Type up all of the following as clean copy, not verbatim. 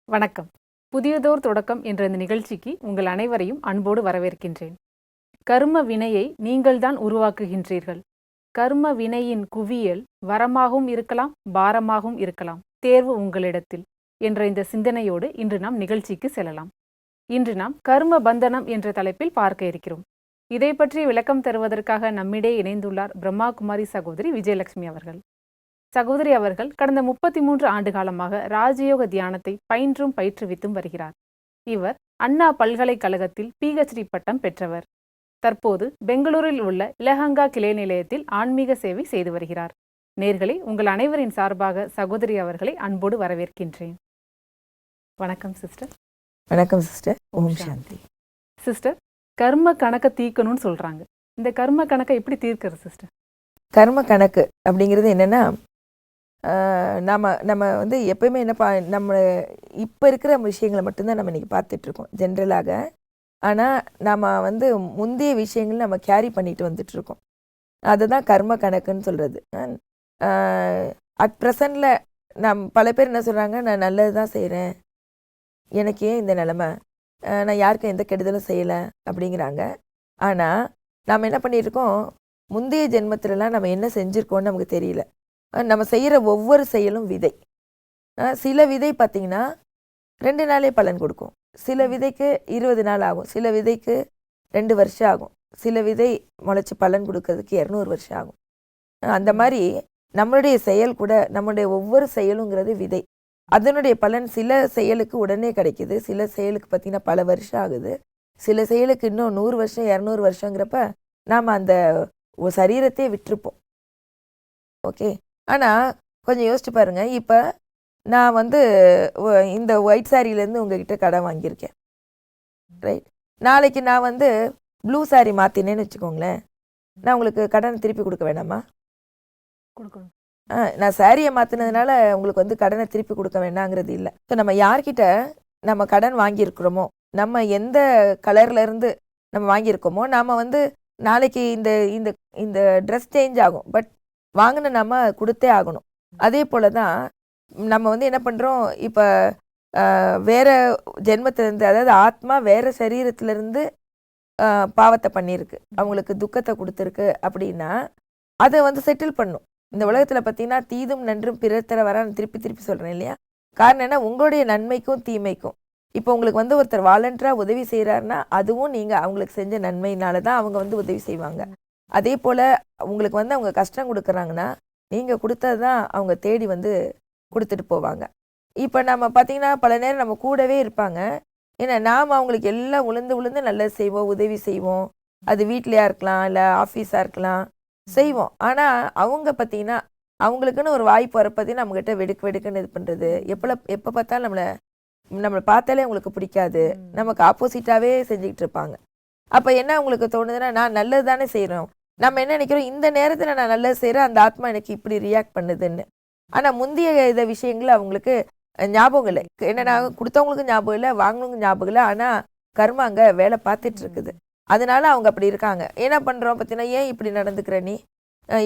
வணக்கம். புதியதோர் தொடக்கம் என்ற இந்த நிகழ்ச்சிக்கு உங்கள் அனைவரையும் அன்போடு வரவேற்கின்றேன். கர்ம வினையை நீங்கள்தான் உருவாக்குகின்றீர்கள். கர்ம வினையின் குவியல் வரமாகவும் இருக்கலாம், பாரமாகவும் இருக்கலாம். தேர்வு உங்களிடத்தில் என்ற இந்த சிந்தனையோடு இன்று நாம் நிகழ்ச்சிக்கு செல்லலாம். இன்று நாம் கர்ம பந்தனம் என்ற தலைப்பில் பார்க்க இருக்கிறோம். இதை பற்றி விளக்கம் தருவதற்காக நம்மிடையே இணைந்துள்ளார் பிரம்மா குமாரி சகோதரி விஜயலட்சுமி அவர்கள். சகோதரி அவர்கள் கடந்த 33 ஆண்டு காலமாக ராஜயோக தியானத்தை பயின்றும் பயிற்றுவித்தும் வருகிறார். இவர் அண்ணா பல்கலைக்கழகத்தில் PhD பட்டம் பெற்றவர். தற்போது பெங்களூரில் உள்ள இலஹங்கா கிளை நிலையத்தில் ஆன்மீக சேவை செய்து வருகிறார். நேர்களே, உங்கள் அனைவரின் சார்பாக சகோதரி அவர்களை அன்போடு வரவேற்கின்றேன். வணக்கம் சிஸ்டர். வணக்கம் சிஸ்டர். ஓம் சாந்தி. சிஸ்டர், கர்ம கணக்கை தீர்க்கணும்னு சொல்றாங்க. இந்த கர்ம கணக்கை எப்படி தீர்க்கிறது சிஸ்டர்? கர்ம கணக்கு அப்படிங்கிறது என்னென்னா, நம்ம வந்து எப்பயுமே நம்ம இப்போ இருக்கிற விஷயங்களை மட்டும்தான் நம்ம இன்றைக்கி பார்த்துட்ருக்கோம் ஜென்ரலாக. ஆனால் நம்ம வந்து முந்தைய விஷயங்கள் நம்ம கேரி பண்ணிட்டு வந்துட்டுருக்கோம். அதுதான் கர்ம கணக்குன்னு சொல்கிறது. அட் ப்ரெசண்டில் பல பேர் என்ன சொல்கிறாங்க, நான் நல்லது தான் செய்கிறேன், எனக்கு ஏன் இந்த நிலமை, நான் யாருக்கும் எந்த கெடுதலும் செய்யலை அப்படிங்கிறாங்க. ஆனால் நாம் என்ன பண்ணியிருக்கோம், முந்தைய ஜென்மத்திலலாம் நம்ம என்ன செஞ்சுருக்கோன்னு நமக்கு தெரியல. நம்ம செய்கிற ஒவ்வொரு செயலும் விதை. சில விதை பார்த்திங்கன்னா 2 நாளே பலன் கொடுக்கும், சில விதைக்கு 20 நாள் ஆகும், சில விதைக்கு 2 வருஷம் ஆகும், சில விதை முளைச்சி பலன் கொடுக்கறதுக்கு 200 வருஷம் ஆகும். அந்த மாதிரி நம்மளுடைய செயல் கூட, நம்மளுடைய ஒவ்வொரு செயலுங்கிறது விதை. அதனுடைய பலன் சில செயலுக்கு உடனே கிடைக்கிது, சில செயலுக்கு பார்த்திங்கன்னா பல வருஷம் ஆகுது, சில செயலுக்கு இன்னும் 100 வருஷம் 200 வருஷங்கிறப்ப நாம் அந்த சரீரத்தையே விட்டுருப்போம். ஓகே. ஆனால் கொஞ்சம் யோசிச்சு பாருங்கள், இப்போ நான் வந்து இந்த ஒயிட் சாரியிலேருந்து உங்ககிட்ட கடன் வாங்கியிருக்கேன், ரைட்? நாளைக்கு நான் வந்து ப்ளூ சாரி மாற்றினேன்னு வச்சுக்கோங்களேன், நான் உங்களுக்கு கடனை திருப்பி கொடுக்க வேணாமா? கொடுக்கணும். நான் சாரியை மாற்றினதுனால உங்களுக்கு வந்து கடனை திருப்பி கொடுக்க வேணாங்கிறது இல்லை. ஸோ நம்ம யார்கிட்ட நம்ம கடன் வாங்கியிருக்கிறோமோ, நம்ம எந்த கலர்லேருந்து நம்ம வாங்கியிருக்கோமோ, நாம் வந்து நாளைக்கு இந்த இந்த இந்த ட்ரெஸ் சேஞ்ச் ஆகும், பட் வாங்கின நம்ம கொடுத்தே ஆகணும். அதே போல் தான் நம்ம வந்து என்ன பண்ணுறோம், இப்போ வேறு ஜென்மத்திலேருந்து, அதாவது ஆத்மா வேறு சரீரத்துலேருந்து பாவத்தை பண்ணியிருக்கு, அவங்களுக்கு துக்கத்தை கொடுத்துருக்கு அப்படின்னா அதை வந்து செட்டில் பண்ணும். இந்த உலகத்தில் பார்த்திங்கன்னா தீதும் நன்றும் பிறர் தர வர திருப்பி திருப்பி சொல்கிறேன் இல்லையா? காரணம் என்ன, உங்களுடைய நன்மைக்கும் தீமைக்கும். இப்போ உங்களுக்கு வந்து ஒருத்தர் வாலண்டராக உதவி செய்கிறாருன்னா அதுவும் நீங்கள் அவங்களுக்கு செஞ்ச நன்மையினால தான் அவங்க வந்து உதவி செய்வாங்க. அதே போல் உங்களுக்கு வந்து அவங்க கஷ்டம் கொடுக்குறாங்கன்னா நீங்கள் கொடுத்தது தான் அவங்க தேடி வந்து கொடுத்துட்டு போவாங்க. இப்போ நம்ம பார்த்திங்கன்னா பல நேரம் நம்ம கூடவே இருப்பாங்க, ஏன்னா நாம் அவங்களுக்கு எல்லாம் உளுந்து நல்லது செய்வோம், உதவி செய்வோம். அது வீட்லையா இருக்கலாம், இல்லை ஆஃபீஸாக இருக்கலாம், செய்வோம். ஆனால் அவங்க பார்த்திங்கன்னா அவங்களுக்குன்னு ஒரு வாய்ப்பு வர பார்த்தீங்கன்னா நம்மக்கிட்ட வெடுக்குன்னு இது பண்ணுறது, எப்போ பார்த்தாலும் நம்மளை பார்த்தாலே அவங்களுக்கு பிடிக்காது, நமக்கு ஆப்போசிட்டாகவே செஞ்சுக்கிட்டு இருப்பாங்க. அப்போ என்ன அவங்களுக்கு தோணுதுன்னா, நான் நல்லது தானே செய்கிறோம், நம்ம என்ன நினைக்கிறோம், இந்த நேரத்தில் நான் நல்லது செய்கிறேன், அந்த ஆத்மா எனக்கு இப்படி ரியாக்ட் பண்ணுதுன்னு. ஆனால் முந்தைய இதை விஷயங்கள் அவங்களுக்கு ஞாபகம் இல்லை. என்னென்னா கொடுத்தவங்களுக்கும் ஞாபகம் இல்லை, வாங்கினவங்க ஞாபகம் இல்லை, ஆனால் கர்மா அங்கே வேலை பார்த்துட்டு இருக்குது. அதனால அவங்க அப்படி இருக்காங்க. என்ன பண்ணுறோம் பார்த்தீங்கன்னா, ஏன் இப்படி நடந்துக்கிற, நீ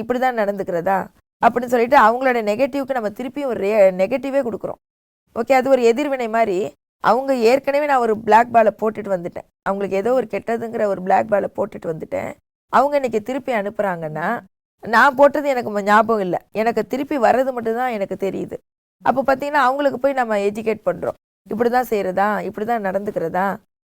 இப்படி தான் நடந்துக்கிறதா அப்படின்னு சொல்லிட்டு அவங்களோட நெகட்டிவ்க்கு நம்ம திருப்பியும் ஒரு நெகட்டிவே கொடுக்குறோம். ஓகே, அது ஒரு எதிர்வினை மாதிரி. அவங்க ஏற்கனவே நான் ஒரு பிளாக் பாலை போட்டுட்டு வந்துட்டேன், அவங்களுக்கு ஏதோ ஒரு கெட்டதுங்கிற ஒரு பிளாக் பாலை போட்டுட்டு வந்துட்டேன். அவங்க இன்றைக்கி திருப்பி அனுப்புகிறாங்கன்னா நான் போட்டது எனக்கு ஞாபகம் இல்லை, எனக்கு திருப்பி வர்றது மட்டும்தான் எனக்கு தெரியுது. அப்போ பார்த்திங்கன்னா அவங்களுக்கு போய் நம்ம எஜுகேட் பண்ணுறோம், இப்படி தான் செய்கிறதா, இப்படி தான் நடந்துக்கிறதா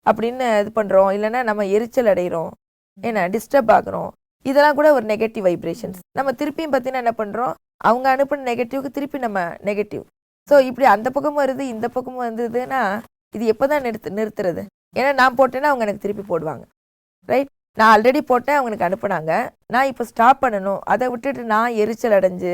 அப்படின்னு இது பண்ணுறோம். இல்லைன்னா நம்ம எரிச்சல் அடைகிறோம், ஏன்னா டிஸ்டர்ப் ஆகுறோம். இதெல்லாம் கூட ஒரு நெகட்டிவ் வைப்ரேஷன்ஸ். நம்ம திருப்பியும் பார்த்தீங்கன்னா என்ன பண்ணுறோம், அவங்க அனுப்பின நெகட்டிவ்க்கு திருப்பி நம்ம நெகட்டிவ். ஸோ இப்படி அந்த பக்கமும் வருது, இந்த பக்கமும் வந்ததுன்னா இது எப்போ தான் நிறுத்துறது? ஏன்னா நான் போட்டேன்னா அவங்க எனக்கு திருப்பி போடுவாங்க, ரைட்? நான் ஆல்ரெடி போட்டேன், அவங்க எனக்கு அனுப்புனாங்க, நான் இப்போ ஸ்டாப் பண்ணணும். அதை விட்டுட்டு நான் எரிச்சல் அடைஞ்சு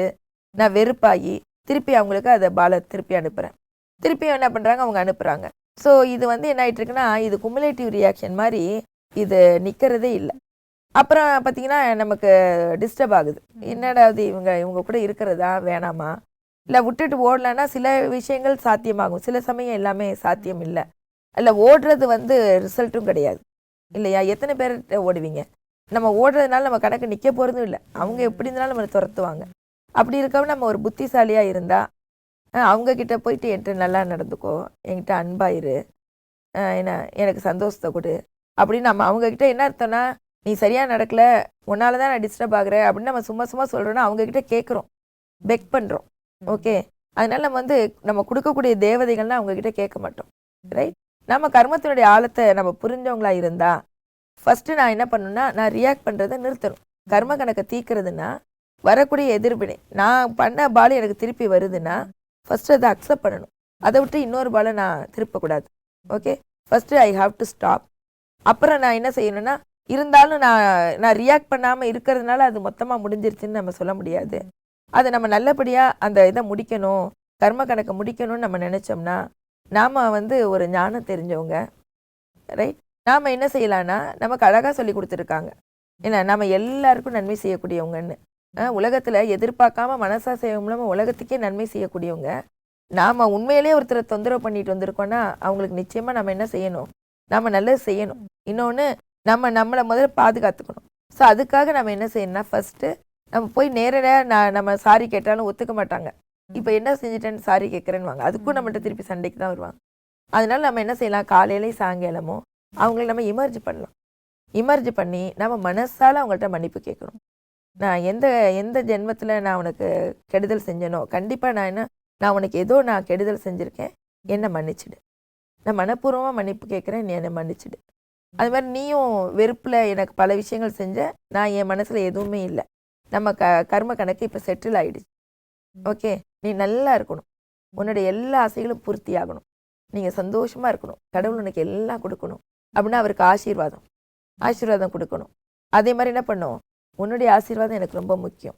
நான் வெறுப்பாகி திருப்பி அவங்களுக்கு அதை பாலை திருப்பி அனுப்புகிறேன். திருப்பியும் என்ன பண்ணுறாங்க, அவங்க அனுப்புகிறாங்க. ஸோ இது வந்து என்ன ஆகிட்டு இருக்குன்னா, இது குமுலேட்டிவ் ரியாக்ஷன் மாதிரி இது நிற்கிறதே இல்லை. அப்புறம் பார்த்திங்கன்னா நமக்கு டிஸ்டர்ப் ஆகுது, என்னடா அது இவங்க கூட இருக்கிறதா வேணாமா, இல்லை விட்டுட்டு ஓடலைன்னா சில விஷயங்கள் சாத்தியமாகும், சில சமயம் எல்லாமே சாத்தியம் இல்லை. இல்லை ஓடுறது வந்து ரிசல்ட்டும் கிடையாது இல்லையா? எத்தனை பேர் ஓடுவீங்க? நம்ம ஓடுறதுனால நம்ம கணக்கு நிற்க போகிறதும் இல்லை, அவங்க எப்படி இருந்தாலும் நம்மளை துரத்துவாங்க. அப்படி இருக்காம நம்ம ஒரு புத்திசாலியாக இருந்தால் அவங்க கிட்ட போயிட்டு என்கிட்ட நல்லா நடந்துக்கோ, என்கிட்ட அன்பாயிரு, என்ன எனக்கு சந்தோஷத்தை கொடு அப்படின்னு நம்ம அவங்கக்கிட்ட என்ன அர்த்தம்னா, நீ சரியாக நடக்கல, உன்னால தான் நான் டிஸ்டர்ப் ஆகுறேன் அப்படின்னு நம்ம சும்மா சும்மா சொல்கிறோன்னா அவங்கக்கிட்ட கேட்குறோம், பெக் பண்ணுறோம். ஓகே, அதனால நம்ம நம்ம கொடுக்கக்கூடிய தேவதைகள்லாம் அவங்கக்கிட்ட கேட்க மாட்டோம். ரைட்? நம்ம கர்மத்தினுடைய ஆழத்தை நம்ம புரிஞ்சவங்களா இருந்தா ஃபஸ்ட்டு நான் என்ன பண்ணணும்னா, நான் ரியாக்ட் பண்ணுறதை நிறுத்தணும். கர்ம கணக்கை தீர்க்கிறதுனா வரக்கூடிய எதிர்வினை, நான் பண்ண பால் எனக்கு திருப்பி வருதுன்னா ஃபஸ்ட்டு அதை அக்செப்ட் பண்ணணும். அதை விட்டு இன்னொரு பாலை நான் திருப்பக்கூடாது. Okay, first I have to stop. அப்புறம் நான் என்ன செய்யணும்னா, இருந்தாலும் நான் ரியாக்ட் பண்ணாமல் இருக்கிறதுனால அது மொத்தமாக முடிஞ்சிருச்சுன்னு நம்ம சொல்ல முடியாது. அதை நம்ம நல்லபடியாக அந்த இதை முடிக்கணும், கர்ம கணக்கை முடிக்கணும்னு நம்ம நினச்சோம்னா நாம் ஒரு ஞானம் தெரிஞ்சவங்க. ரைட்? நாம் என்ன செய்யலான்னா, நமக்கு அழகாக சொல்லி கொடுத்துருக்காங்க, ஏன்னா நம்ம எல்லாருக்கும் நன்மை செய்யக்கூடியவங்கன்னு. உலகத்தில் எதிர்பார்க்காம மனசாசை மூலமாக உலகத்துக்கே நன்மை செய்யக்கூடியவங்க. நாம் உண்மையிலே ஒருத்தரை தொந்தரவு பண்ணிட்டு வந்திருக்கோன்னா அவங்களுக்கு நிச்சயமாக நம்ம என்ன செய்யணும், நம்ம நல்லது செய்யணும். இன்னொன்று, நம்மளை முதல்ல பாதுகாத்துக்கணும். ஸோ அதுக்காக நம்ம என்ன செய்யணும்னா, ஃபஸ்ட்டு நம்ம போய் நேரடியாக நம்ம சாரி கேட்டாலும் ஒத்துக்க மாட்டாங்க. இப்போ என்ன செஞ்சுட்டேன்னு சாரி கேட்குறேன்னு வாங்க, அதுக்கும் நம்மகிட்ட திருப்பி சண்டைக்கு தான் வருவாங்க. அதனால நம்ம என்ன செய்யலாம், காலையிலேயும் சாயங்காலமும் அவங்கள நம்ம இமர்ஜ் பண்ணலாம். இமர்ஜ் பண்ணி நம்ம மனசால் அவங்கள்ட்ட மன்னிப்பு கேட்கணும். நான் எந்த ஜென்மத்தில் நான் உனக்கு கெடுதல் செஞ்சேனோ, கண்டிப்பாக நான் உனக்கு ஏதோ நான் கெடுதல் செஞ்சுருக்கேன், என்னை மன்னிச்சிடு. நான் மனப்பூர்வமாக மன்னிப்பு கேட்குறேன், நீ என்னை மன்னிச்சிடு. அது மாதிரி நீயும் வெறுப்பில் எனக்கு பல விஷயங்கள் செஞ்ச, நான் என் மனசில் எதுவுமே இல்லை, நம்ம கர்ம கணக்கு இப்போ செட்டில் ஆகிடுச்சு. ஓகே, நீ நல்லா இருக்கணும், உன்னுடைய எல்லா ஆசைகளும் பூர்த்தி ஆகணும், நீங்கள் சந்தோஷமாக இருக்கணும், கடவுள் உனக்கு எல்லாம் கொடுக்கணும் அப்படின்னா அவருக்கு ஆசீர்வாதம் கொடுக்கணும். அதே மாதிரி என்ன பண்ணும், உன்னுடைய ஆசீர்வாதம் எனக்கு ரொம்ப முக்கியம்,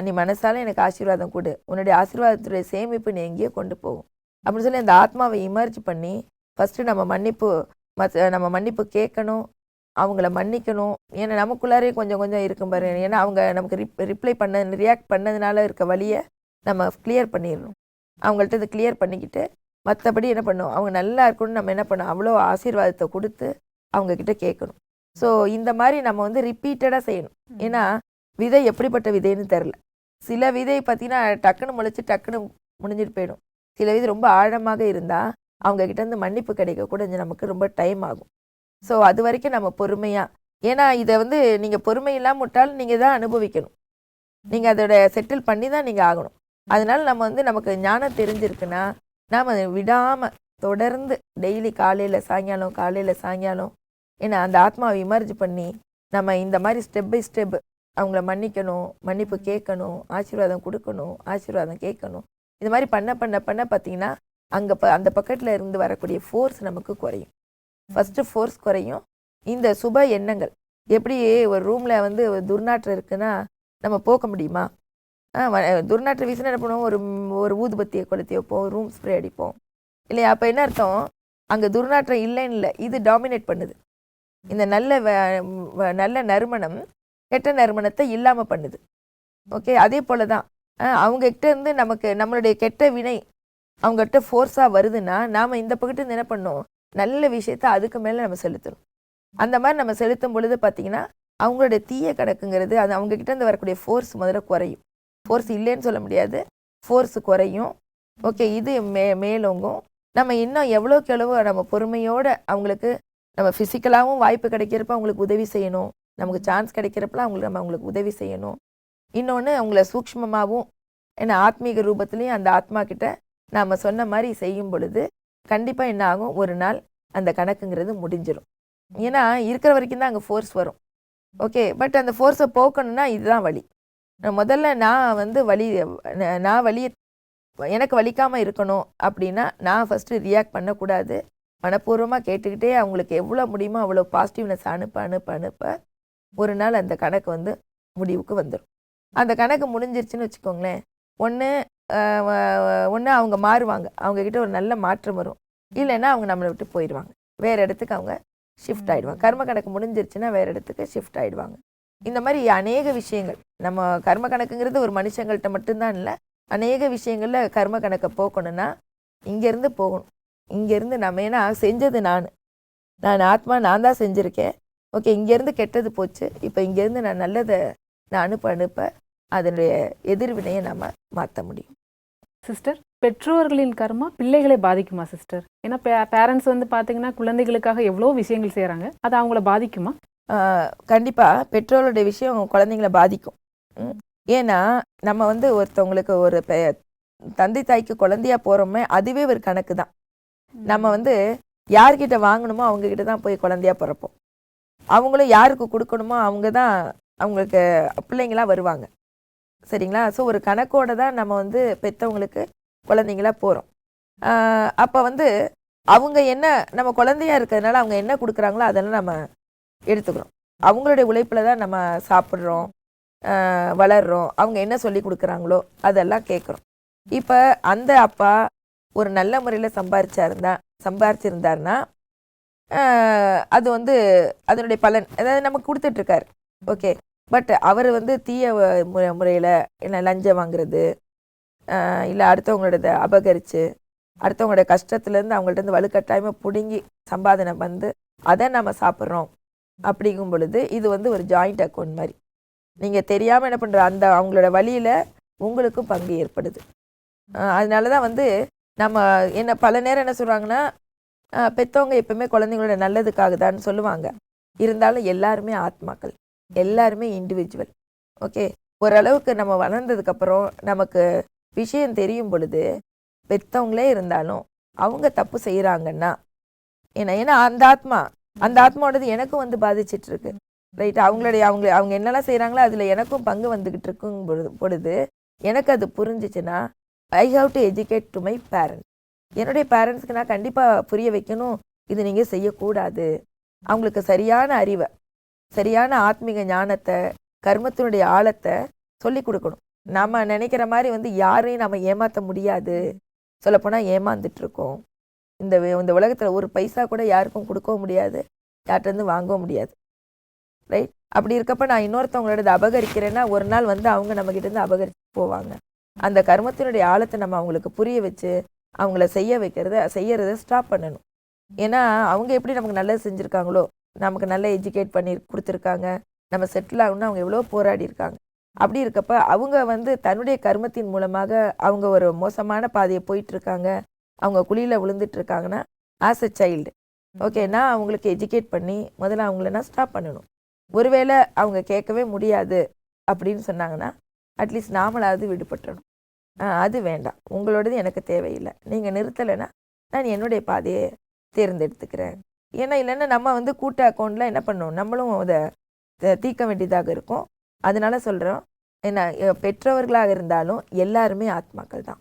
நீ மனசால எனக்கு ஆசீர்வாதம் கொடு, உன்னுடைய ஆசீர்வாதத்துடைய சேமிப்பு நீ எங்கேயோ கொண்டு போகும் அப்படின்னு சொல்லி அந்த ஆத்மாவை இமர்ஜ் பண்ணி ஃபஸ்ட்டு நம்ம மன்னிப்பு கேட்கணும், அவங்கள மன்னிக்கணும். ஏன்னா நமக்குள்ளாரே கொஞ்சம் கொஞ்சம் இருக்கும் பாரு, ஏன்னா அவங்க நமக்கு ரியாக்ட் பண்ணதுனால இருக்க வழியை நம்ம கிளியர் பண்ணிடணும். அவங்கள்ட்ட இதை கிளியர் பண்ணிக்கிட்டு மற்றபடி என்ன பண்ணணும், அவங்க நல்லா இருக்கணும்னு நம்ம என்ன பண்ணணும், அவ்வளோ ஆசீர்வாதத்தை கொடுத்து அவங்கக்கிட்ட கேட்கணும். ஸோ இந்த மாதிரி நம்ம ரிப்பீட்டடாக செய்யணும். ஏன்னா விதை எப்படிப்பட்ட விதைன்னு தெரில. சில விதை பார்த்தீங்கன்னா டக்குன்னு முளைச்சி டக்குன்னு முடிஞ்சிட்டு போயிடும். சில விதை ரொம்ப ஆழமாக இருந்தால் அவங்கக்கிட்டேருந்து மன்னிப்பு கிடைக்க கூட நமக்கு ரொம்ப டைம் ஆகும். ஸோ அது வரைக்கும் நம்ம பொறுமையாக, ஏன்னா இதை நீங்கள் பொறுமை இல்லாமல் விட்டாலும் நீங்கள் தான் அனுபவிக்கணும், நீங்கள் அதோட செட்டில் பண்ணி தான் நீங்கள் ஆகணும். அதனால நம்ம நமக்கு ஞானம் தெரிஞ்சிருக்குன்னா நாம் அதை விடாமல் தொடர்ந்து டெய்லி காலையில் சாயங்காலம் ஏன்னா அந்த ஆத்மாவை இமர்ஜ் பண்ணி நம்ம இந்த மாதிரி ஸ்டெப் பை ஸ்டெப் அவங்கள மன்னிக்கணும், மன்னிப்பு கேட்கணும், ஆசீர்வாதம் கொடுக்கணும், ஆசீர்வாதம் கேட்கணும். இது மாதிரி பண்ண பார்த்தீங்கன்னா அந்த பக்கத்தில் இருந்து வரக்கூடிய ஃபோர்ஸ் நமக்கு குறையும். ஃபஸ்ட்டு ஃபோர்ஸ் குறையும். இந்த சுப எண்ணங்கள் எப்படி ஒரு ரூமில் துர்நாற்றம் இருக்குன்னா நம்ம போக்க முடியுமா? துர்நாற்றம் வீசினா என்ன பண்ணுவோம், ஒரு ஊதுபத்தியை கொளுத்தி வைப்போம், ரூம் ஸ்ப்ரே அடிப்போம் இல்லையா? அப்போ என்ன அர்த்தம், அங்கே துர்நாற்றம் இல்லைன்னு இல்லை, இது டாமினேட் பண்ணுது. இந்த நல்ல நறுமணம் கெட்ட நறுமணத்தை இல்லாமல் பண்ணுது. ஓகே, அதே போல தான் அவங்ககிட்ட இருந்து நம்மளுடைய கெட்ட வினை அவங்ககிட்ட ஃபோர்ஸாக வருதுன்னா நாம் இந்த பக்கத்து என்ன பண்ணோம், நல்ல விஷயத்த அதுக்கு மேலே நம்ம செலுத்தணும். அந்த மாதிரி நம்ம செலுத்தும் பொழுது பார்த்திங்கன்னா அவங்களுடைய தீய கணக்குங்கிறது அது அவங்கக்கிட்ட இருந்து வரக்கூடிய ஃபோர்ஸ் முதல்ல குறையும். ஃபோர்ஸ் இல்லைன்னு சொல்ல முடியாது, ஃபோர்ஸ் குறையும். ஓகே, இது மேலோங்கும். நம்ம இன்னும் எவ்வளோக்கு எவ்வளவோ நம்ம பொறுமையோடு அவங்களுக்கு நம்ம ஃபிசிக்கலாகவும் வாய்ப்பு கிடைக்கிறப்ப அவங்களுக்கு உதவி செய்யணும், நமக்கு சான்ஸ் கிடைக்கிறப்பலாம் அவங்களுக்கு உதவி செய்யணும். இன்னொன்று அவங்கள சூக்ஷ்மமாகவும், ஏன்னா ஆத்மீக ரூபத்துலேயும் அந்த ஆத்மா கிட்ட நாம் சொன்ன மாதிரி செய்யும் பொழுது கண்டிப்பாக என்ன ஆகும், ஒரு நாள் அந்த கணக்குங்கிறது முடிஞ்சிடும். ஏன்னா இருக்கிற வரைக்கும் தான் அங்கே ஃபோர்ஸ் வரும். ஓகே, பட் அந்த ஃபோர்ஸை போக்கணும்னா இதுதான் வழி. முதல்ல நான் வலியை எனக்கு வலிக்காமல் இருக்கணும் அப்படின்னா நான் ஃபஸ்ட்டு ரியாக்ட் பண்ணக்கூடாது, மனப்பூர்வமாக கேட்டுக்கிட்டே அவங்களுக்கு எவ்வளோ முடியுமோ அவ்வளோ பாசிட்டிவ்னஸ் அனுப்ப ஒரு நாள் அந்த கணக்கு முடிவுக்கு வந்துடும். அந்த கணக்கு முடிஞ்சிருச்சுன்னு வச்சுக்கோங்களேன், ஒன்று அவங்க மாறுவாங்க, அவங்கக்கிட்ட ஒரு நல்ல மாற்றம் வரும். இல்லைன்னா அவங்க நம்மளை விட்டு போயிடுவாங்க, வேறு இடத்துக்கு அவங்க ஷிஃப்ட் ஆகிடுவாங்க. கர்ம கணக்கு முடிஞ்சிருச்சுன்னா வேறு இடத்துக்கு ஷிஃப்ட் ஆகிடுவாங்க. இந்த மாதிரி அநேக விஷயங்கள் நம்ம கர்ம கணக்குங்கிறது ஒரு மனுஷங்கள்கிட்ட மட்டும்தான் இல்லை, அநேக விஷயங்களில் கர்ம கணக்கை போக்கணும்னா இங்கேருந்து போகணும். இங்கேருந்து நம்ம ஏன்னா செஞ்சது நான் ஆத்மா நான் தான் செஞ்சுருக்கேன். ஓகே, இங்கேருந்து கெட்டது போச்சு, இப்போ இங்கேருந்து நான் நல்லதை நான் அனுப்ப அதனுடைய எதிர்வினையை நம்ம மாற்ற முடியும். சிஸ்டர், பெற்றோர்களின் கர்மா பிள்ளைகளை பாதிக்குமா சிஸ்டர்? ஏன்னா பேரண்ட்ஸ் வந்து பார்த்தீங்கன்னா குழந்தைகளுக்காக எவ்வளோ விஷயங்கள் செய்கிறாங்க, அது அவங்கள பாதிக்குமா? கண்டிப்பா பெற்றோருடைய விஷயம் குழந்தைங்களை பாதிக்கும். ஏன்னா நம்ம வந்து ஒருத்தவங்களுக்கு ஒரு தந்தை தாய்க்கு குழந்தையா போறோமே, அதுவே ஒரு கணக்கு தான். நம்ம வந்து யார்கிட்ட வாங்கணுமோ அவங்க கிட்ட தான் போய் குழந்தையா பிறப்போம். அவங்களும் யாருக்கு கொடுக்கணுமோ அவங்க தான் அவங்களுக்கு பிள்ளைங்களா வருவாங்க. சரிங்களா? ஸோ ஒரு கணக்கோட தான் நம்ம வந்து பெற்றவங்களுக்கு குழந்தைங்களா போகிறோம். அப்போ வந்து அவங்க என்ன, நம்ம குழந்தையா இருக்கிறதுனால அவங்க என்ன கொடுக்குறாங்களோ அதெல்லாம் நம்ம எடுத்துக்கிறோம். அவங்களுடைய உழைப்பில் தான் நம்ம சாப்பிட்றோம், வளர்றோம். அவங்க என்ன சொல்லி கொடுக்குறாங்களோ அதெல்லாம் கேட்குறோம். இப்போ அந்த அப்பா ஒரு நல்ல முறையில் சம்பாரிச்சிருந்தாருன்னா அது வந்து அதனுடைய பலன் அதாவது நமக்கு கொடுத்துட்ருக்காரு. ஓகே. பட் அவர் வந்து தீய முறையில் என்ன லஞ்சம் வாங்குறது, இல்லை அடுத்தவங்களோட அபகரித்து அடுத்தவங்களோட கஷ்டத்துலேருந்து அவங்கள்ட்ட வலுக்கட்டாயமாக பிடுங்கி சம்பாதனை வந்து அதை நம்ம சாப்பிட்றோம். அப்படிங்கும் பொழுது இது வந்து ஒரு ஜாயிண்ட் அக்கௌண்ட் மாதிரி. நீங்கள் தெரியாமல் என்ன பண்ணுற அந்த அவங்களோட வழியில் உங்களுக்கும் பங்கு ஏற்படுது. அதனால தான் வந்து நம்ம என்ன பல நேரம் என்ன சொல்கிறாங்கன்னா, பெற்றவங்க எப்பவுமே குழந்தைங்களோட நல்லதுக்காக தான் சொல்லுவாங்க. இருந்தாலும் எல்லாருமே ஆத்மாக்கள், எல்லாருமே இண்டிவிஜுவல். ஓகே. ஓரளவுக்கு நம்ம வளர்ந்ததுக்கப்புறம் நமக்கு விஷயம் தெரியும் பொழுது பெற்றவங்களே இருந்தாலும் அவங்க தப்பு செய்கிறாங்கன்னா ஏன்னா அந்த ஆத்மாவோடது எனக்கும் வந்து பாதிச்சிட்டு இருக்கு. ரைட். அவங்க என்னெல்லாம் செய்கிறாங்களோ அதில் எனக்கும் பங்கு வந்துக்கிட்டு இருக்கும் பொழுது எனக்கு அது புரிஞ்சிச்சுன்னா I have to educate to my parents. என்னுடைய பேரண்ட்ஸ்க்கு நான் கண்டிப்பாக புரிய வைக்கணும், இது நீங்கள் செய்யக்கூடாது. அவங்களுக்கு சரியான அறிவை, சரியான ஆத்மீக ஞானத்தை, கர்மத்தினுடைய ஆழத்தை சொல்லி கொடுக்கணும். நம்ம நினைக்கிற மாதிரி வந்து யாரையும் நம்ம ஏமாற்ற முடியாது. சொல்லப்போனால் ஏமாந்துட்டுருக்கோம். இந்த உலகத்தில் ஒரு பைசா கூட யாருக்கும் கொடுக்கவும் முடியாது, யார்கிட்டருந்து வாங்கவும் முடியாது. ரைட். அப்படி இருக்கப்ப நான் இன்னொருத்தவங்களோட அபகரிக்கிறேன்னா ஒரு நாள் வந்து அவங்க நம்மக்கிட்டேருந்து அபகரித்து போவாங்க. அந்த கர்மத்தினுடைய ஆழத்தை நம்ம அவங்களுக்கு புரிய வச்சு அவங்கள செய்யறத ஸ்டாப் பண்ணணும். ஏன்னா அவங்க எப்படி நமக்கு நல்லது செஞ்சுருக்காங்களோ, நமக்கு நல்ல எஜுகேட் பண்ணி கொடுத்துருக்காங்க, நம்ம செட்டில் ஆகணும்னு அவங்க எவ்வளோ போராடி இருக்காங்க. அப்படி இருக்கப்ப அவங்க வந்து தன்னுடைய கர்மத்தின் மூலமாக அவங்க ஒரு மோசமான பாதையை போயிட்டுருக்காங்க, அவங்க குழியில் விழுந்துட்டு இருக்காங்கன்னா ஆஸ் அ சைல்டு ஓகே, நான் அவங்களுக்கு எஜுகேட் பண்ணி முதல்ல அவங்கள நான் ஸ்டாப் பண்ணணும். ஒருவேளை அவங்க கேட்கவே முடியாது அப்படின்னு சொன்னாங்கன்னா அட்லீஸ்ட் நாமளாவது விடுபட்டுறணும். அது வேண்டாம், உங்களோடது எனக்கு தேவையில்லை, நீங்கள் நிறுத்தலைன்னா நான் என்னுடைய பாதையை தேர்ந்தெடுத்துக்கிறேன். ஏன்னா இல்லைன்னா நம்ம வந்து கூட்ட அக்கௌண்ட்டில் என்ன பண்ணோம், நம்மளும் அதை தீர்க்க வேண்டியதாக இருக்கும். அதனால சொல்கிறோம், என்ன பெற்றவர்களாக இருந்தாலும் எல்லாருமே ஆத்மாக்கள் தான்.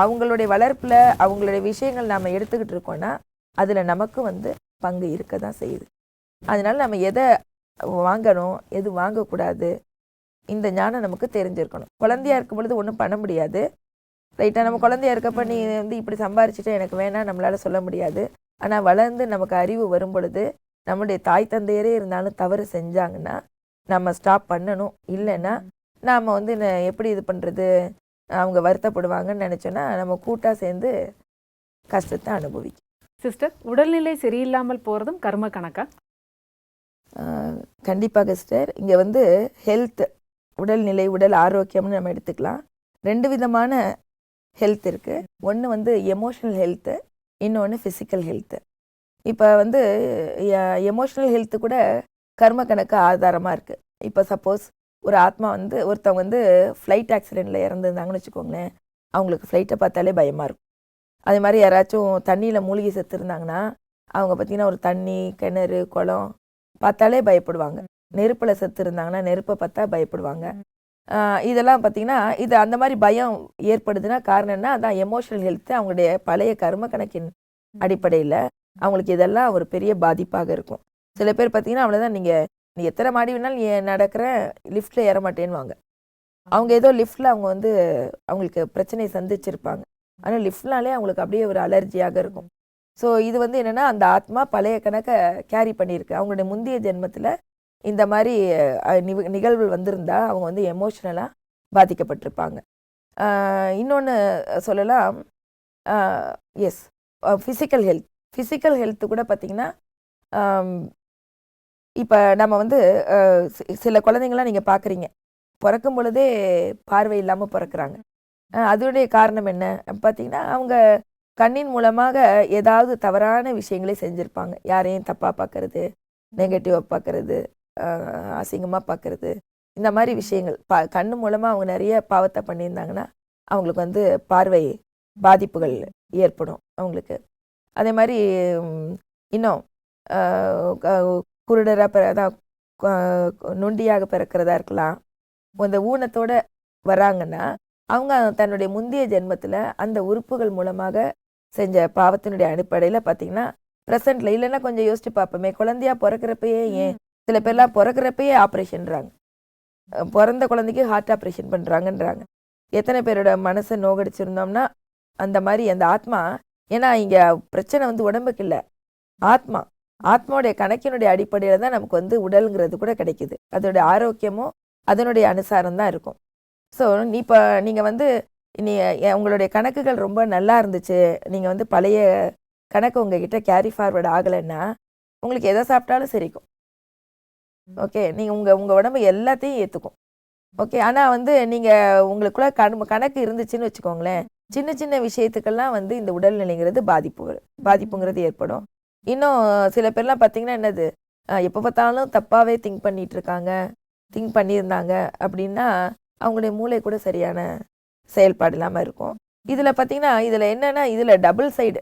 அவங்களுடைய வளர்ப்பில் அவங்களுடைய விஷயங்கள் நாம் எடுத்துக்கிட்டு இருக்கோன்னா அதில் நமக்கு வந்து பங்கு இருக்க தான் செய்யுது. அதனால நம்ம எதை வாங்கணும் எது வாங்கக்கூடாது இந்த ஞானம் நமக்கு தெரிஞ்சிருக்கணும். குழந்தையா இருக்கும் பொழுது ஒன்றும் பண்ண முடியாது. ரைட்டாக நம்ம குழந்தையா இருக்கப்ப நீ வந்து இப்படி சம்பாரிச்சுட்டு எனக்கு வேணாம் நம்மளால் சொல்ல முடியாது. ஆனால் வளர்ந்து நமக்கு அறிவு வரும் பொழுது நம்முடைய தாய் தந்தையரே இருந்தாலும் தவறு செஞ்சாங்கன்னா நம்ம ஸ்டாப் பண்ணணும். இல்லைன்னா நாம் வந்து எப்படி இது பண்ணுறது, அவங்க வருத்தப்படுவாங்கன்னு நினச்சோன்னா நம்ம கூட்டாக சேர்ந்து கஷ்டத்தை அனுபவிக்கும். சிஸ்டர், உடல்நிலை சரியில்லாமல் போகிறதும் கர்ம கணக்கா? கண்டிப்பாக சிஸ்டர். இங்கே வந்து ஹெல்த், உடல்நிலை, உடல் ஆரோக்கியம்னு நம்ம எடுத்துக்கலாம். 2 விதமான ஹெல்த் இருக்குது. ஒன்று வந்து எமோஷ்னல் ஹெல்த்து, இன்னொன்று ஃபிசிக்கல் ஹெல்த்து. இப்போ வந்து எமோஷ்னல் ஹெல்த்து கூட கர்ம கணக்கு ஆதாரமாக இருக்குது. இப்போ சப்போஸ் ஒரு ஆத்மா வந்து ஒருத்தவங்க வந்து ஃப்ளைட் ஆக்சிடெண்ட்டில் இறந்துருந்தாங்கன்னு வச்சுக்கோங்களேன், அவங்களுக்கு ஃப்ளைட்டை பார்த்தாலே பயமாக இருக்கும். அதே மாதிரி யாராச்சும் தண்ணியில் மூழ்கி செத்துருந்தாங்கன்னா அவங்க பார்த்திங்கன்னா ஒரு தண்ணி, கிணறு, குளம் பார்த்தாலே பயப்படுவாங்க. நெருப்பில் செத்து இருந்தாங்கன்னா நெருப்பை பார்த்தா பயப்படுவாங்க. இதெல்லாம் பார்த்திங்கன்னா இது அந்த மாதிரி பயம் ஏற்படுதுன்னா காரணம் என்ன, அதான் எமோஷனல் ஹெல்த்து. அவங்களுடைய பழைய கர்ம கணக்கின் அடிப்படையில் அவங்களுக்கு இதெல்லாம் ஒரு பெரிய பாதிப்பாக இருக்கும். சில பேர் பார்த்திங்கன்னா அவ்வளோதான், நீ எத்தனை மாடி வேணாலும் நடக்கிறேன், லிஃப்ட்டில் ஏற மாட்டேன்னுவாங்க. அவங்க ஏதோ லிஃப்ட்டில் அவங்க வந்து அவங்களுக்கு பிரச்சனையை சந்திச்சிருப்பாங்க. ஆனால் லிஃப்ட்னாலே அவங்களுக்கு அப்படியே ஒரு அலர்ஜியாக இருக்கும். ஸோ இது வந்து என்னென்னா அந்த ஆத்மா பழைய கணக்கை கேரி பண்ணியிருக்கு. அவங்களுடைய முந்தைய ஜென்மத்தில் இந்த மாதிரி நிகழ்வுகள் வந்திருந்தா அவங்க வந்து எமோஷ்னலாக பாதிக்கப்பட்டிருப்பாங்க. இன்னொன்று சொல்லலாம், yes, physical health. Physical health கூட பார்த்திங்கன்னா இப்போ நம்ம வந்து சில குழந்தைங்களாம் நீங்கள் பார்க்குறீங்க, பிறக்கும் பொழுதே பார்வை இல்லாமல் பிறக்கிறாங்க. அதனுடைய காரணம் என்ன பார்த்தீங்கன்னா, அவங்க கண்ணின் மூலமாக ஏதாவது தவறான விஷயங்களை செஞ்சுருப்பாங்க. யாரையும் தப்பாக பார்க்கறது, நெகட்டிவாக பார்க்கறது, அசிங்கமாக பார்க்கறது, இந்த மாதிரி விஷயங்கள் கண்ணு மூலமாக அவங்க நிறைய பாவத்தை பண்ணியிருந்தாங்கன்னா அவங்களுக்கு வந்து பார்வை பாதிப்புகள் ஏற்படும் அவங்களுக்கு. அதே மாதிரி இன்னும் குருடராக அதான் நொண்டியாக பிறக்கிறதா இருக்கலாம். அந்த ஊனத்தோட வராங்கன்னா அவங்க தன்னுடைய முந்தைய ஜென்மத்தில் அந்த உறுப்புகள் மூலமாக செஞ்ச பாவத்தினுடைய அடிப்படையில் பார்த்தீங்கன்னா ப்ரெசண்ட்ல இல்லைன்னா கொஞ்சம் யோசிச்சு பார்ப்போமே, குழந்தையா பிறக்கிறப்பயே ஏன் சில பேர்லாம் பிறக்கிறப்பயே ஆப்ரேஷன்றாங்க, பிறந்த குழந்தைக்கு ஹார்ட் ஆப்ரேஷன் பண்ணுறாங்கன்றாங்க. எத்தனை பேரோட மனசை நோகடிச்சிருந்தோம்னா அந்த மாதிரி அந்த ஆத்மா, ஏன்னா இங்கே பிரச்சனை வந்து உடம்புக்கு இல்லை, ஆத்மாவுடைய கணக்கினுடைய அடிப்படையில் தான் நமக்கு வந்து உடல்ங்கிறது கூட கிடைக்குது. அதோடைய ஆரோக்கியமும் அதனுடைய அனுசாரம் தான் இருக்கும். ஸோ இப்போ நீங்கள் வந்து உங்களுடைய கணக்குகள் ரொம்ப நல்லா இருந்துச்சு, நீங்கள் வந்து பழைய கணக்கு உங்ககிட்ட கேரி ஃபார்வர்ட் ஆகலைன்னா உங்களுக்கு எதை சாப்பிட்டாலும் சரிக்கும். ஓகே, நீங்கள் உங்கள் உடம்பு எல்லாத்தையும் ஏற்றுக்கும். ஓகே, ஆனால் வந்து நீங்கள் உங்களுக்குள்ள கணக்கு இருந்துச்சுன்னு வச்சுக்கோங்களேன், சின்ன சின்ன விஷயத்துக்கெல்லாம் வந்து இந்த உடல்நிலைங்கிறது பாதிப்புங்கிறது ஏற்படும். இன்னும் சில பேர்லாம் பார்த்தீங்கன்னா என்னது, எப்போ பார்த்தாலும் தப்பாகவே திங்க் பண்ணியிருந்தாங்க அப்படின்னா அவங்களுடைய மூளை கூட சரியான செயல்பாடு இல்லாமல் இருக்கும். இதில் பார்த்தீங்கன்னா இதில் என்னென்னா இதில் டபுள் சைடு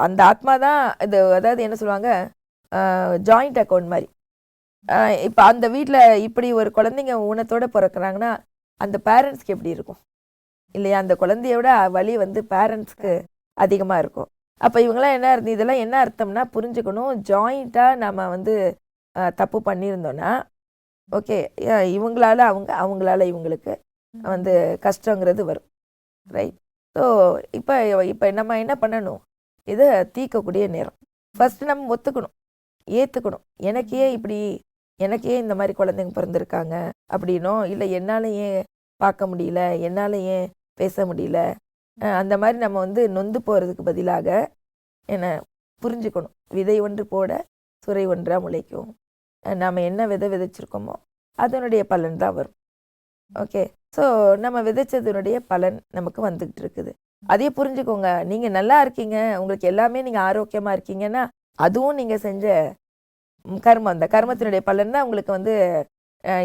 அந்த ஆத்மா தான் இது, அதாவது என்ன சொல்லுவாங்க, ஜாயிண்ட் அக்கௌண்ட் மாதிரி. இப்போ அந்த வீட்டில் இப்படி ஒரு குழந்தைங்க ஊனத்தோடு பிறக்கிறாங்கன்னா அந்த பேரண்ட்ஸ்க்கு எப்படி இருக்கும் இல்லையா? அந்த குழந்தையோட வலி வந்து பேரண்ட்ஸ்க்கு அதிகமாக இருக்கும். அப்போ இவங்களாம் என்ன இதெல்லாம் என்ன அர்த்தம்னா புரிஞ்சுக்கணும், ஜாயிண்ட்டாக நம்ம வந்து தப்பு பண்ணியிருந்தோன்னா ஓகே, இவங்களால அவங்களால இவங்களுக்கு வந்து கஷ்டங்கிறது வரும், ரைட்? ஸோ இப்போ நம்ம என்ன பண்ணணும், இதை தீர்க்கக்கூடிய நேரம். ஃபர்ஸ்ட் நம்ம ஒத்துக்கணும், ஏற்றுக்கணும், எனக்கே இந்த மாதிரி குழந்தைங்க பிறந்திருக்காங்க அப்படின்னோ, இல்லை என்னால் ஏன் பார்க்க முடியல, என்னால் ஏன் பேச முடியல, அந்த மாதிரி நம்ம வந்து நொந்து போகிறதுக்கு பதிலாக என்ன புரிஞ்சுக்கணும், விதை ஒன்று போட சுரை ஒன்றா முளைக்கும். நாம் என்ன விதைச்சிருக்கோமோ அதனுடைய பலன் தான் வரும். ஓகே, ஸோ நம்ம விதைச்சதனுடைய பலன் நமக்கு வந்துக்கிட்டு இருக்குது. அதே புரிஞ்சுக்கோங்க, நீங்கள் நல்லா இருக்கீங்க, உங்களுக்கு எல்லாமே நீங்கள் ஆரோக்கியமாக இருக்கீங்கன்னா அதுவும் நீங்கள் செஞ்ச கர்மம், அந்த கர்மத்தினுடைய பலன் தான் உங்களுக்கு வந்து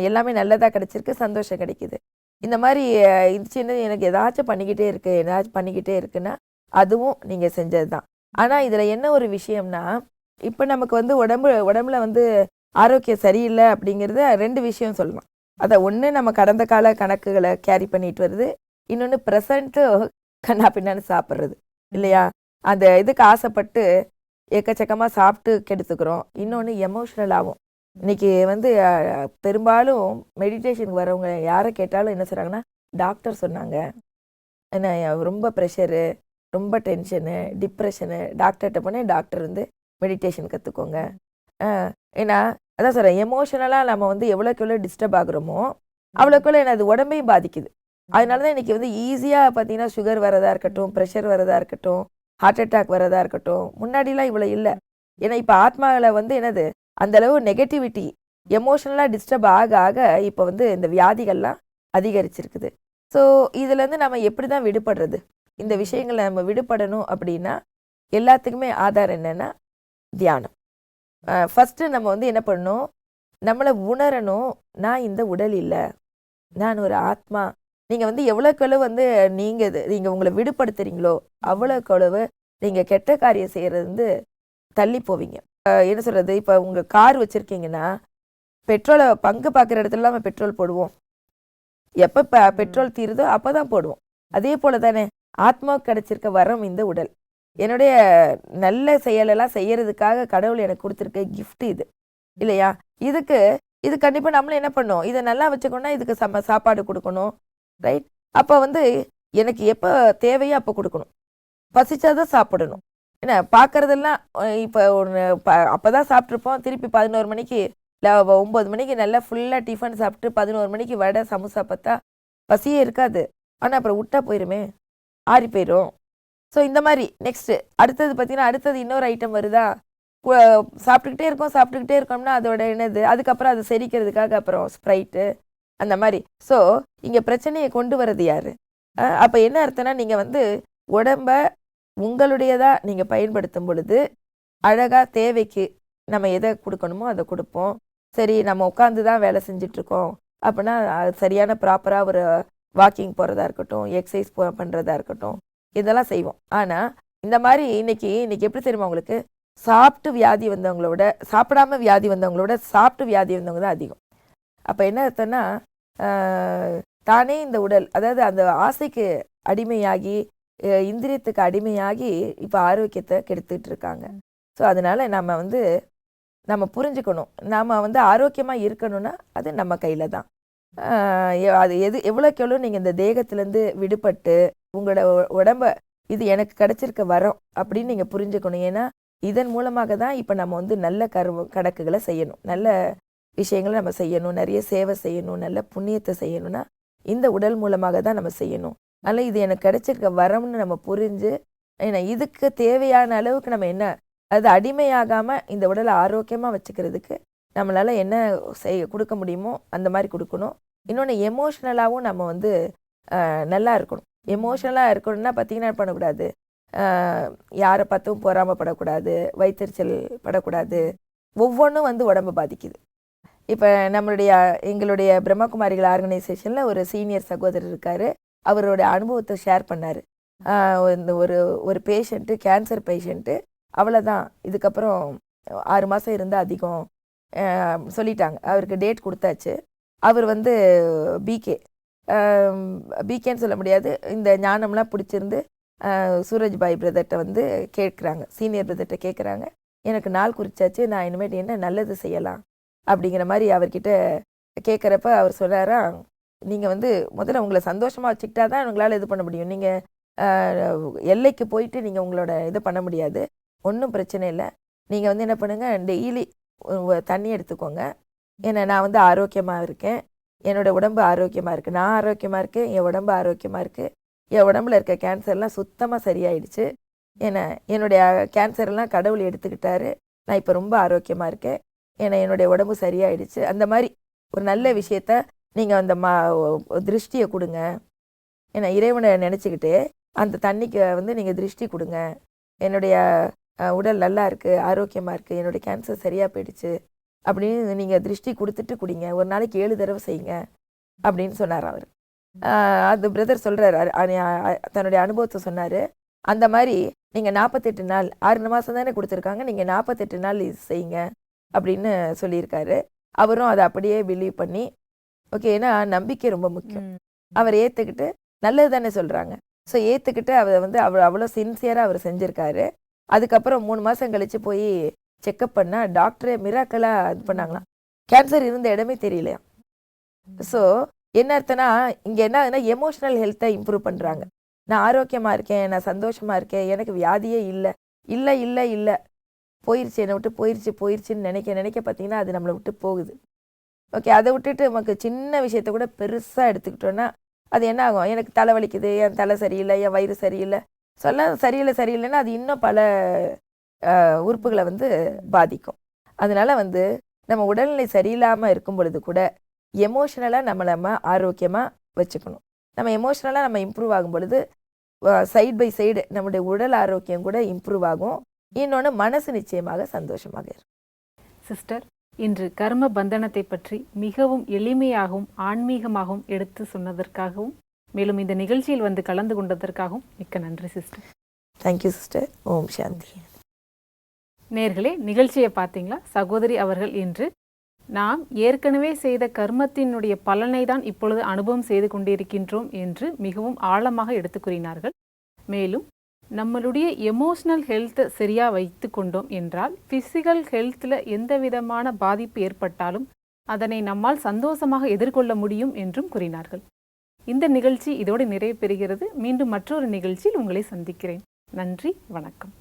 எல்லாமே நல்லதாக கிடைச்சிருக்கு, சந்தோஷம் கிடைக்குது. இந்த மாதிரி சின்ன எனக்கு ஏதாச்சும் பண்ணிக்கிட்டே இருக்குன்னா அதுவும் நீங்கள் செஞ்சது தான். ஆனால் இதில் என்ன ஒரு விஷயம்னா, இப்போ நமக்கு வந்து உடம்புல வந்து ஆரோக்கியம் சரியில்லை அப்படிங்கிறத 2 விஷயம் சொல்லலாம். அதை ஒன்று நம்ம கடந்த கால கணக்குகளை கேரி பண்ணிட்டு வருது, இன்னொன்று ப்ரெசண்ட்டு கண்ணா பின்னான்னு சாப்பிட்றது இல்லையா? அந்த இதுக்கு ஆசைப்பட்டு எக்கச்சக்கமாக சாப்பிட்டு கெடுத்துக்கிறோம். இன்னொன்று எமோஷ்னலாகவும் இன்னைக்கு வந்து பெரும்பாலும் மெடிடேஷனுக்கு வரவங்க யாரை கேட்டாலும் என்ன சொல்கிறாங்கன்னா, டாக்டர் சொன்னாங்க, என்ன ரொம்ப ப்ரெஷரு, ரொம்ப டென்ஷனு, டிப்ரெஷனு, டாக்டர்கிட்ட போனேன், டாக்டர் வந்து மெடிடேஷன் கற்றுக்கோங்க. ஏன்னா அதான் சொல்கிறேன், எமோஷனலாக நம்ம வந்து எவ்வளோக்கு டிஸ்டர்ப் ஆகுறோமோ அவ்வளோக்குள்ள என்ன அது உடம்பையும் பாதிக்குது. அதனால தான் இன்றைக்கி வந்து ஈஸியாக பார்த்தீங்கன்னா சுகர் வரதா இருக்கட்டும், ப்ரெஷர் வரதா இருக்கட்டும், ஹார்ட் அட்டாக் வரதா இருக்கட்டும், முன்னாடிலாம் இவ்வளோ இல்லை. ஏன்னா இப்போ ஆத்மாவில் வந்து என்னது அந்தளவு நெகட்டிவிட்டி, எமோஷனலாக டிஸ்டர்ப் ஆக இப்போ வந்து இந்த வியாதிகள்லாம் அதிகரிச்சிருக்குது. ஸோ இதுலேருந்து நம்ம எப்படி தான் விடுபடுறது, இந்த விஷயங்களை நம்ம விடுபடணும் அப்படின்னா எல்லாத்துக்குமே ஆதாரம் என்னென்னா தியானம். ஃபஸ்ட்டு நம்ம வந்து என்ன பண்ணணும், நம்மளை உணரணும், நான் இந்த உடல் இல்லை, நான் ஒரு ஆத்மா. நீங்கள் வந்து எவ்வளோக்களவு வந்து நீங்கள் உங்களை விடுபடுத்துறீங்களோ அவ்வளோக்களவு நீங்கள் கெட்ட காரியம் செய்கிறது வந்து தள்ளி போவீங்க. என்ன சொல்கிறது, இப்போ உங்கள் கார் வச்சுருக்கீங்கன்னா பெட்ரோலை பங்கு பார்க்குற இடத்துல நம்ம பெட்ரோல் போடுவோம், எப்போ பெட்ரோல் தீருதோ அப்போ தான் போடுவோம். அதே போல் தானே ஆத்மாவுக்கு கிடைச்சிருக்க வரம் இந்த உடல். என்னுடைய நல்ல செயலெல்லாம் செய்யறதுக்காக கடவுள் எனக்கு கொடுத்துருக்க கிஃப்ட் இது இல்லையா? இது கண்டிப்பாக நம்மளும் என்ன பண்ணணும், இதை நல்லா வச்சுக்கணும்னா இதுக்கு சாப்பாடு கொடுக்கணும், ரைட்? அப்போ வந்து எனக்கு எப்போ தேவையோ அப்போ கொடுக்கணும், பசிச்சாதான் சாப்பிடணும். என்ன பார்க்குறதெல்லாம் இப்போ அப்போ தான் சாப்பிட்ருப்போம், திருப்பி 11 மணிக்கு இல்லை 9 மணிக்கு நல்லா ஃபுல்லாக டிஃபன் சாப்பிட்டு 11 மணிக்கு வடை சமோசா பார்த்தா பசியே இருக்காது. ஆனால் அப்புறம் விட்டா போயிருமே, ஆறி போயிடும். ஸோ இந்த மாதிரி நெக்ஸ்ட்டு அடுத்தது பார்த்தீங்கன்னா அடுத்தது இன்னொரு ஐட்டம் வருதா, சாப்பிட்டுக்கிட்டே இருக்கோம்னா அதோட என்னது, அதுக்கப்புறம் அதை செரிக்கிறதுக்காக அப்புறம் ஸ்ப்ரைட்டு அந்த மாதிரி. ஸோ இங்கே பிரச்சனையை கொண்டு வரது யார், அப்போ என்ன அர்த்தம்னா நீங்கள் வந்து உடம்ப உங்களுடையதாக நீங்கள் பயன்படுத்தும் பொழுது அழகாக தேவைக்கு நம்ம எதை கொடுக்கணுமோ அதை கொடுப்போம். சரி நம்ம உட்காந்து தான் வேலை செஞ்சிட்ருக்கோம் அப்படின்னா சரியான ப்ராப்பராக ஒரு வாக்கிங் போகிறதா இருக்கட்டும், எக்ஸசைஸ் பண்ணுறதா இருக்கட்டும், இதெல்லாம் செய்வோம். ஆனால் இந்த மாதிரி இன்னைக்கு எப்படி தெரியுமா உங்களுக்கு, சாப்பிட்டு வியாதி வந்தவங்களோட சாப்பிடாம வியாதி வந்தவங்களோட சாப்பிட்டு வியாதி வந்தவங்க தான் அதிகம். அப்போ என்ன அர்த்தம்னா தானே இந்த உடல், அதாவது அந்த ஆசைக்கு அடிமையாகி இந்திரியத்துக்கு அடிமையாகி இப்போ ஆரோக்கியத்தை கெடுத்துட்டு இருக்காங்க. ஸோ அதனால நம்ம புரிஞ்சுக்கணும், நாம் ஆரோக்கியமாக இருக்கணும்னா அது நம்ம கையில் தான். அது எவ்வளோக்கு எவ்வளோ நீங்கள் இந்த தேகத்திலேருந்து விடுபட்டு உங்களோட உடம்ப இது எனக்கு கிடைச்சிருக்க வரோம் அப்படின்னு நீங்கள் புரிஞ்சுக்கணும். ஏன்னா இதன் மூலமாக தான் இப்போ நம்ம நல்ல கணக்குகளை செய்யணும், நல்ல விஷயங்களை நம்ம செய்யணும், நிறைய சேவை செய்யணும், நல்ல புண்ணியத்தை செய்யணும்னா இந்த உடல் மூலமாக தான் நம்ம செய்யணும். அதனால் இது எனக்கு கிடைச்சிருக்க வரம்னு நம்ம புரிஞ்சு, ஏன்னா இதுக்கு தேவையான அளவுக்கு நம்ம என்ன, அது அடிமையாகாமல் இந்த உடலை ஆரோக்கியமாக வச்சுக்கிறதுக்கு நம்மளால் என்ன கொடுக்க முடியுமோ அந்த மாதிரி கொடுக்கணும். இன்னொன்று எமோஷ்னலாகவும் நம்ம நல்லா இருக்கணும். எமோஷ்னலாக இருக்கணும்னா பார்த்தீங்கன்னா பண்ணக்கூடாது, யாரை பார்த்தும் பொறாமப்படக்கூடாது, வயிற்றுச்சல் படக்கூடாது. ஒவ்வொன்றும் உடம்பை பாதிக்குது. இப்போ எங்களுடைய பிரம்மகுமாரிகள் ஆர்கனைசேஷனில் ஒரு சீனியர் சகோதரர் இருக்கார். அவரோட அனுபவத்தை ஷேர் பண்ணார். இந்த ஒரு பேஷண்ட்டு, கேன்சர் பேஷண்ட்டு, அவ்வளோதான் இதுக்கப்புறம் 6 மாதம் இருந்தால் அதிகம் சொல்லிட்டாங்க. அவருக்கு டேட் கொடுத்தாச்சு. அவர் பிகேன்னு சொல்ல முடியாது, இந்த ஞானம்லாம் பிடிச்சிருந்து சூரஜ்பாய் பிரதர்கிட்ட கேட்குறாங்க, சீனியர் பிரதர்கிட்ட கேட்குறாங்க, எனக்கு நாள் குறிச்சாச்சு, நான் இனிமேட்டு என்ன நல்லது செய்யலாம் அப்படிங்கிற மாதிரி அவர்கிட்ட கேட்குறப்ப அவர் சொல்கிறாரா, நீங்கள் முதல்ல உங்களை சந்தோஷமாக வச்சுக்கிட்டா தான் உங்களால் இது பண்ண முடியும். நீங்கள் எல்லைக்கு போயிட்டு நீங்கள் உங்களோட இது பண்ண முடியாது. ஒன்றும் பிரச்சனை இல்லை. நீங்கள் என்ன பண்ணுங்கள், டெய்லி தண்ணி எடுத்துக்கோங்க. ஏன்னா நான் ஆரோக்கியமாக இருக்கேன், என்னோடய உடம்பு ஆரோக்கியமாக இருக்குது, நான் ஆரோக்கியமாக இருக்கேன், என் உடம்பு ஆரோக்கியமாக இருக்குது, என் உடம்புல இருக்க கேன்சர்லாம் சுத்தமாக சரியாயிடுச்சு, ஏன்னா என்னுடைய கேன்சர்லாம் கடவுள் எடுத்துக்கிட்டாரு, நான் இப்போ ரொம்ப ஆரோக்கியமாக இருக்கேன், ஏன்னா என்னுடைய உடம்பு சரியாயிடுச்சு. அந்த மாதிரி ஒரு நல்ல விஷயத்த நீங்கள் திருஷ்டியை கொடுங்க. ஏன்னா இறைவனை நினச்சிக்கிட்டு அந்த தண்ணிக்கு நீங்கள் திருஷ்டி கொடுங்க, என்னுடைய உடல் நல்லா இருக்குது, ஆரோக்கியமாக இருக்குது, என்னுடைய கேன்சர் சரியாக போயிடுச்சு அப்படின்னு நீங்கள் திருஷ்டி கொடுத்துட்டு குடிங்க, ஒரு நாளைக்கு 7 தடவை செய்யுங்க அப்படின்னு சொன்னார் அவர். அது பிரதர் சொல்கிறார், தன்னுடைய அனுபவத்தை சொன்னார். அந்த மாதிரி நீங்கள் 48 நாள், 6 மாதம் தானே கொடுத்துருக்காங்க, நீங்கள் 48 நாள் இது செய்யுங்க அப்படின்னு சொல்லியிருக்காரு. அவரும் அதை அப்படியே பிலீவ் பண்ணி, ஓகே, ஏன்னா நம்பிக்கை ரொம்ப முக்கியம். அவர் ஏற்றுக்கிட்டு, நல்லது தானே சொல்கிறாங்க, ஸோ ஏற்றுக்கிட்டு அவர் அவ்வளோ சின்சியராக அவர் செஞ்சுருக்காரு. அதுக்கப்புறம் 3 மாதம் கழித்து போய் செக்கப் பண்ணால் டாக்டரே மிராக்கலாக இது பண்ணாங்களாம், கேன்சர் இருந்த இடமே தெரியலையா. ஸோ என்ன அர்த்தம்னா இங்கே என்ன ஆகுதுன்னா எமோஷ்னல் ஹெல்த்தை இம்ப்ரூவ் பண்ணுறாங்க. நான் ஆரோக்கியமாக இருக்கேன், நான் சந்தோஷமாக இருக்கேன், எனக்கு வியாதியே இல்லை, இல்லை இல்லை இல்லை போயிடுச்சு, என்னை விட்டு போயிடுச்சுன்னு நினைக்க பார்த்தீங்கன்னா அது நம்மளை விட்டு போகுது. ஓகே, அதை விட்டுட்டு நமக்கு சின்ன விஷயத்த கூட பெருசாக எடுத்துக்கிட்டோன்னா அது என்ன ஆகும், எனக்கு தலை வலிக்குது, என் தலை சரியில்லை, என் வயிறு சரியில்லை, சரியில்லைன்னா அது இன்னும் பல உறுப்புகளை பாதிக்கும். அதனால நம்ம உடல்நிலை சரியில்லாமல் இருக்கும் பொழுது கூட எமோஷ்னலாக நம்ம ஆரோக்கியமாக வச்சுக்கணும். நம்ம எமோஷ்னலாக நம்ம இம்ப்ரூவ் ஆகும் பொழுது சைட் பை சைடு நம்முடைய உடல் ஆரோக்கியம் கூட இம்ப்ரூவ் ஆகும். இன்னொன்று மனசு நிச்சயமாக சந்தோஷமாக இருக்கும். சிஸ்டர், இன்று கர்ம பந்தனத்தை பற்றி மிகவும் எளிமையாகவும் ஆன்மீகமாகவும் எடுத்து சொன்னதற்காகவும், மேலும் இந்த நிகழ்ச்சியில் கலந்து கொண்டதற்காகவும் மிக்க நன்றி சிஸ்டர். Thank you sister. ஓம் சாந்தி. நேர்களே, நிகழ்ச்சியை பார்த்தீங்களா? சகோதரி அவர்கள் இன்று நாம் ஏற்கனவே செய்த கர்மத்தினுடைய பலனை தான் இப்பொழுது அனுபவம் செய்து கொண்டிருக்கின்றோம் என்று மிகவும் ஆழமாக எடுத்து கூறினார்கள். மேலும் நம்மளுடைய எமோஷ்னல் ஹெல்த்தை சரியாக வைத்து கொண்டோம் என்றால் ஃபிசிக்கல் ஹெல்த்தில் எந்த விதமான பாதிப்பு ஏற்பட்டாலும் அதனை நம்மால் சந்தோஷமாக எதிர்கொள்ள முடியும் என்றும் கூறினார்கள். இந்த நிகழ்ச்சி இதோடு நிறைவு பெறுகிறது. மீண்டும் மற்றொரு நிகழ்ச்சியில் உங்களை சந்திக்கிறேன். நன்றி, வணக்கம்.